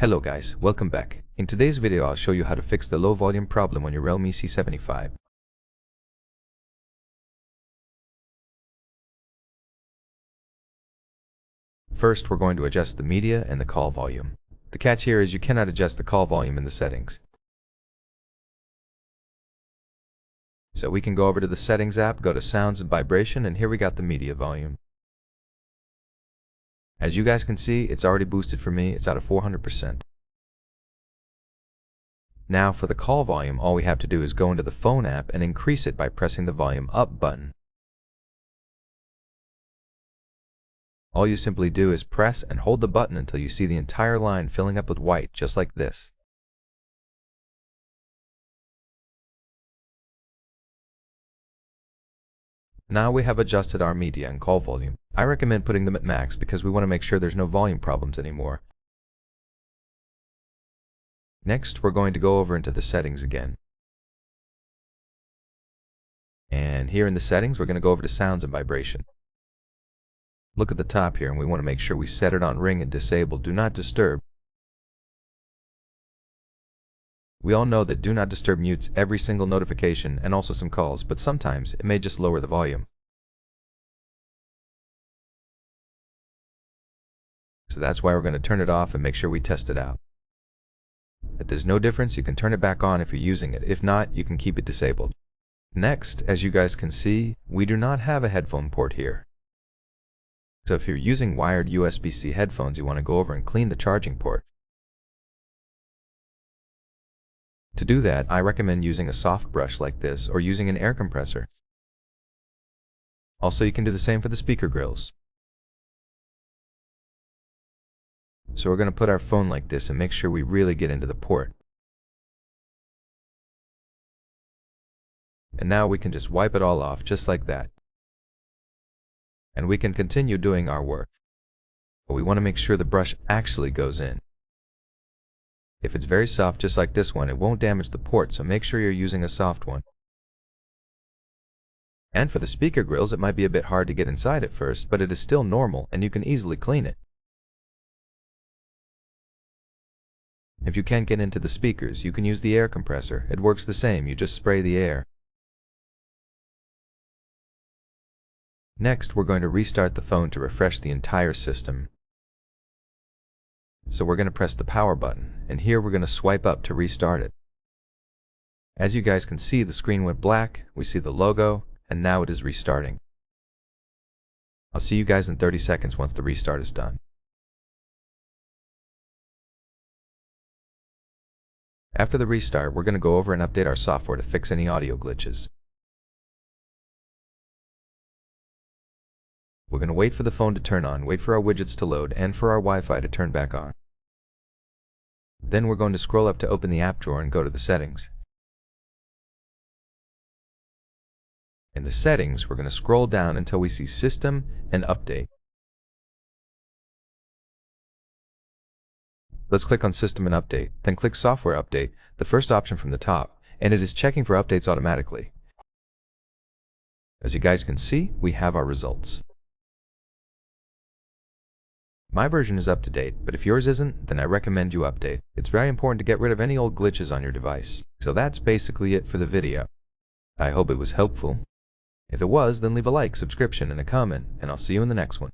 Hello guys, welcome back. In today's video I'll show you how to fix the low volume problem on your REALME C75. First we're going to adjust the media and the call volume. The catch here is you cannot adjust the call volume in the settings. So we can go over to the settings app, go to sounds and vibration, and here we got the media volume. As you guys can see, it's already boosted for me, it's at a 400%. Now for the call volume, all we have to do is go into the phone app and increase it by pressing the volume up button. All you simply do is press and hold the button until you see the entire line filling up with white, just like this. Now we have adjusted our media and call volume. I recommend putting them at max because we want to make sure there's no volume problems anymore. Next, we're going to go over into the settings again. And here in the settings, we're going to go over to sounds and vibration. Look at the top here, and we want to make sure we set it on ring and disable do not disturb. We all know that do not disturb mutes every single notification and also some calls, but sometimes it may just lower the volume. So that's why we're going to turn it off and make sure we test it out. If there's no difference, you can turn it back on if you're using it. If not, you can keep it disabled. Next, as you guys can see, we do not have a headphone port here. So if you're using wired USB-C headphones, you want to go over and clean the charging port. To do that, I recommend using a soft brush like this or using an air compressor. Also, you can do the same for the speaker grills. So we're going to put our phone like this and make sure we really get into the port. And now we can just wipe it all off just like that. And we can continue doing our work. But we want to make sure the brush actually goes in. If it's very soft, just like this one, it won't damage the port, so make sure you're using a soft one. And for the speaker grills, it might be a bit hard to get inside at first, but it is still normal and you can easily clean it. If you can't get into the speakers, you can use the air compressor. It works the same, you just spray the air. Next, we're going to restart the phone to refresh the entire system. So we're going to press the power button, and here we're going to swipe up to restart it. As you guys can see, the screen went black, we see the logo, and now it is restarting. I'll see you guys in 30 seconds once the restart is done. After the restart, we're going to go over and update our software to fix any audio glitches. We're going to wait for the phone to turn on, wait for our widgets to load, and for our Wi-Fi to turn back on. Then we're going to scroll up to open the app drawer and go to the settings. In the settings, we're going to scroll down until we see System and Update. Let's click on System and Update, then click Software Update, the first option from the top, and it is checking for updates automatically. As you guys can see, we have our results. My version is up to date, but if yours isn't, then I recommend you update. It's very important to get rid of any old glitches on your device. So that's basically it for the video. I hope it was helpful. If it was, then leave a like, subscription, and a comment, and I'll see you in the next one.